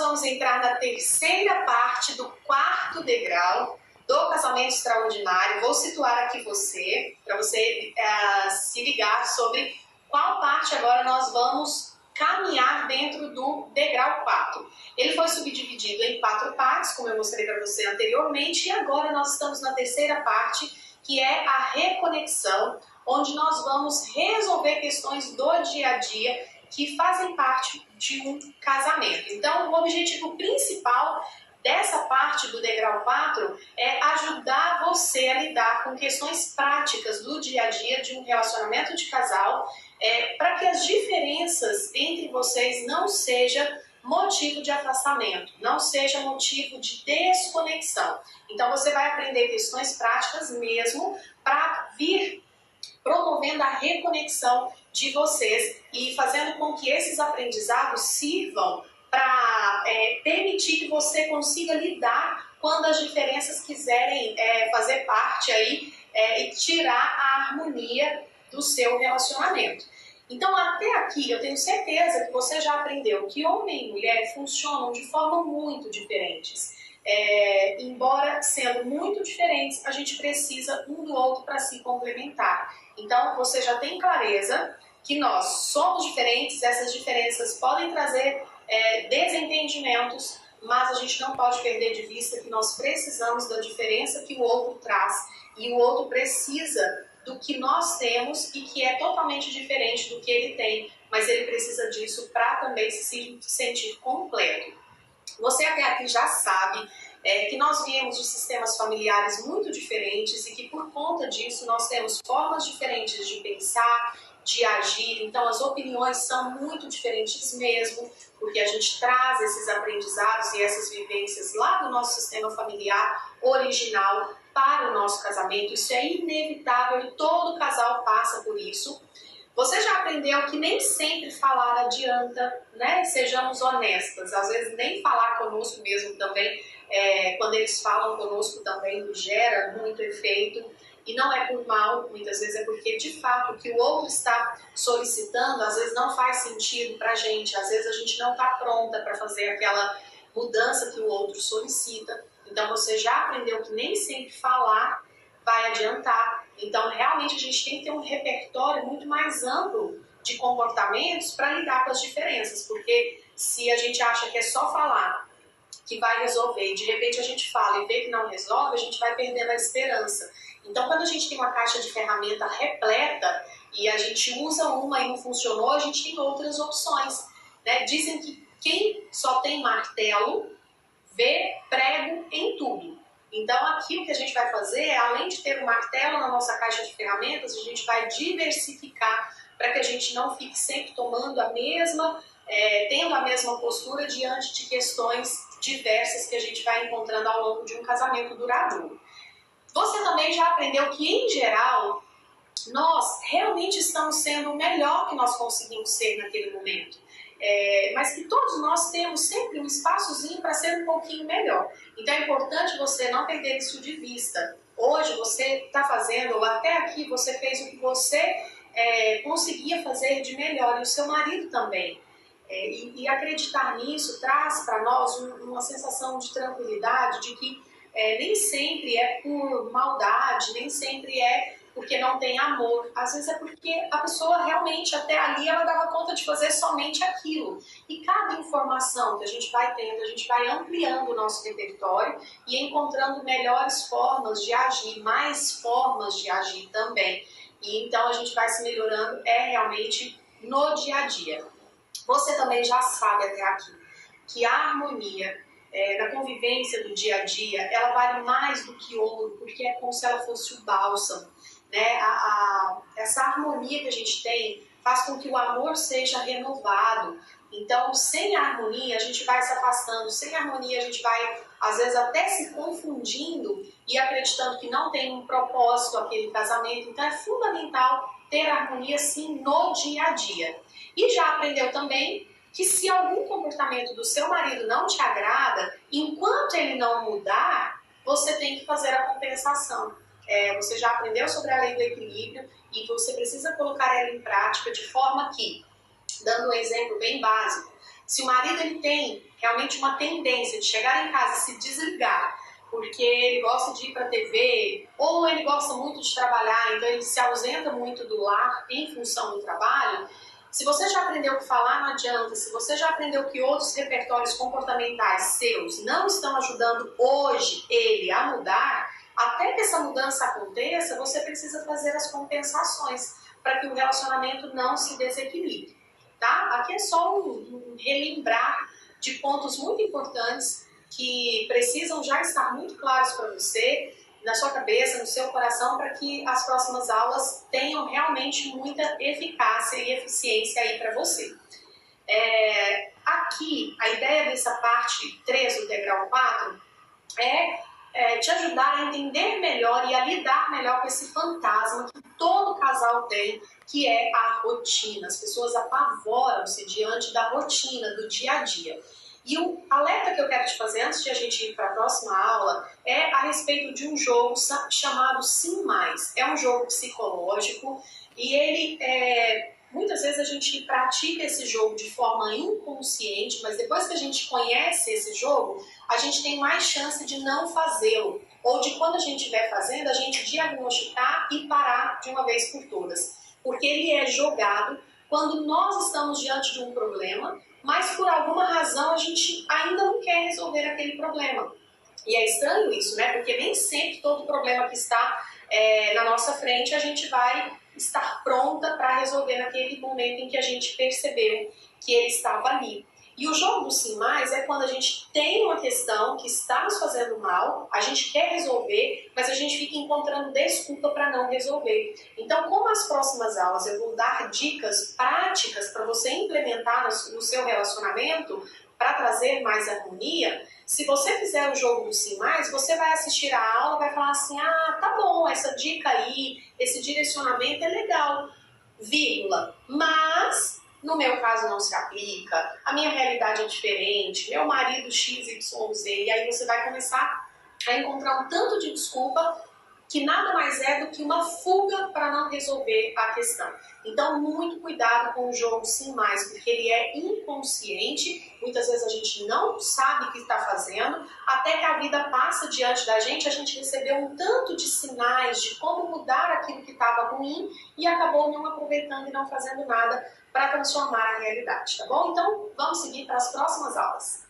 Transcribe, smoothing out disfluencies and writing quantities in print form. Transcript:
vamos entrar na terceira parte do quarto degrau do casamento extraordinário. Vou situar aqui você, para você se ligar sobre qual parte agora nós vamos caminhar dentro do degrau 4. Ele foi subdividido em 4 partes, como eu mostrei para você anteriormente, e agora nós estamos na terceira parte, que é a reconexão, onde nós vamos resolver questões do dia a dia que fazem parte de um casamento. Então, o objetivo principal dessa parte do degrau 4 é ajudar você a lidar com questões práticas do dia a dia de um relacionamento de casal, para que as diferenças entre vocês não seja motivo de afastamento, não seja motivo de desconexão. Então você vai aprender questões práticas mesmo para vir promovendo a reconexão de vocês e fazendo com que esses aprendizados sirvam para permitir que você consiga lidar quando as diferenças quiserem fazer parte aí e tirar a harmonia do seu relacionamento. Então, até aqui, eu tenho certeza que você já aprendeu que homem e mulher funcionam de forma muito diferentes. Embora sendo muito diferentes, a gente precisa um do outro para se complementar. Então, você já tem clareza que nós somos diferentes, essas diferenças podem trazer desentendimentos, mas a gente não pode perder de vista que nós precisamos da diferença que o outro traz e o outro precisa do que nós temos e que é totalmente diferente do que ele tem, mas ele precisa disso para também se sentir completo. Você até aqui já sabe que nós viemos de sistemas familiares muito diferentes e que por conta disso nós temos formas diferentes de pensar, de agir, então as opiniões são muito diferentes mesmo, porque a gente traz esses aprendizados e essas vivências lá do nosso sistema familiar original para o nosso casamento. Isso é inevitável e todo casal passa por isso. Você já aprendeu que nem sempre falar adianta, né? Sejamos honestas, às vezes nem falar conosco mesmo também, quando eles falam conosco também gera muito efeito. E não é por mal, muitas vezes é porque de fato o que o outro está solicitando às vezes não faz sentido para a gente, às vezes a gente não está pronta para fazer aquela mudança que o outro solicita. Então você já aprendeu que nem sempre falar vai adiantar. Então realmente a gente tem que ter um repertório muito mais amplo de comportamentos para lidar com as diferenças, porque se a gente acha que é só falar que vai resolver e de repente a gente fala e vê que não resolve, a gente vai perdendo a esperança. Então quando a gente tem uma caixa de ferramenta repleta e a gente usa uma e não funcionou, a gente tem outras opções, né? Dizem que quem só tem martelo vê prego em tudo. Então aqui o que a gente vai fazer é, além de ter um martelo na nossa caixa de ferramentas, a gente vai diversificar para que a gente não fique sempre tomando tendo a mesma postura diante de questões diversas que a gente vai encontrando ao longo de um casamento duradouro. Você também já aprendeu que, em geral, nós realmente estamos sendo o melhor que nós conseguimos ser naquele momento. Mas que todos nós temos sempre um espaçozinho para ser um pouquinho melhor. Então é importante você não perder isso de vista. Hoje você está fazendo, ou até aqui você fez o que você conseguia fazer de melhor, e o seu marido também. E acreditar nisso traz para nós uma sensação de tranquilidade, de que nem sempre é por maldade, nem sempre é porque não tem amor. Às vezes é porque a pessoa realmente, até ali, ela dava conta de fazer somente aquilo. E cada informação que a gente vai tendo, a gente vai ampliando o nosso repertório e encontrando melhores formas de agir, mais formas de agir também. E então a gente vai se melhorando realmente no dia a dia. Você também já sabe até aqui que a harmonia na convivência do dia a dia, ela vale mais do que ouro, porque é como se ela fosse o bálsamo, né? Essa harmonia que a gente tem faz com que o amor seja renovado. Então, sem a harmonia, a gente vai se afastando, sem a harmonia, a gente vai, às vezes, até se confundindo e acreditando que não tem um propósito aquele casamento. Então, é fundamental ter harmonia, sim, no dia a dia. E já aprendeu também que se algum comportamento do seu marido não te agrada, enquanto ele não mudar, você tem que fazer a compensação. Você já aprendeu sobre a lei do equilíbrio e você precisa colocar ela em prática de forma que, dando um exemplo bem básico, Se o marido ele tem realmente uma tendência de chegar em casa e se desligar, porque ele gosta de ir para a TV, ou ele gosta muito de trabalhar, então ele se ausenta muito do lar em função do trabalho, se você já aprendeu o que falar, não adianta. Se você já aprendeu que outros repertórios comportamentais seus não estão ajudando hoje ele a mudar, até que essa mudança aconteça, você precisa fazer as compensações para que o relacionamento não se desequilibre, tá? Aqui é só um relembrar de pontos muito importantes que precisam já estar muito claros para você, na sua cabeça, no seu coração, para que as próximas aulas tenham realmente muita eficácia e eficiência aí para você. Aqui, a ideia dessa parte 3 do degrau 4 é te ajudar a entender melhor e a lidar melhor com esse fantasma que todo casal tem, que é a rotina. As pessoas apavoram-se diante da rotina, do dia a dia. E o alerta que eu quero te fazer antes de a gente ir para a próxima aula é a respeito de um jogo chamado Sim Mais. É um jogo psicológico e ele muitas vezes a gente pratica esse jogo de forma inconsciente, mas depois que a gente conhece esse jogo, a gente tem mais chance de não fazê-lo. Ou de quando a gente estiver fazendo, a gente diagnosticar e parar de uma vez por todas. Porque ele é jogado quando nós estamos diante de um problema, mas por alguma razão a gente ainda não quer resolver aquele problema. E é estranho isso, né? Porque nem sempre todo problema que está na nossa frente a gente vai estar pronta para resolver naquele momento em que a gente percebeu que ele estava ali. E o jogo do Sim Mais é quando a gente tem uma questão que está nos fazendo mal, a gente quer resolver, mas a gente fica encontrando desculpa para não resolver. Então, como as próximas aulas eu vou dar dicas práticas para você implementar no seu relacionamento para trazer mais harmonia, se você fizer o jogo do Sim Mais, você vai assistir a aula e vai falar assim, tá bom, essa dica aí, esse direcionamento é legal, vírgula, mas no meu caso não se aplica, a minha realidade é diferente, meu marido XYZ, e aí você vai começar a encontrar um tanto de desculpa que nada mais é do que uma fuga para não resolver a questão. Então, muito cuidado com o jogo Sim Mais, porque ele é inconsciente, muitas vezes a gente não sabe o que está fazendo, até que a vida passa diante da gente, a gente recebeu um tanto de sinais de como mudar aquilo que estava ruim e acabou não aproveitando e não fazendo nada para transformar a realidade, tá bom? Então, vamos seguir para as próximas aulas.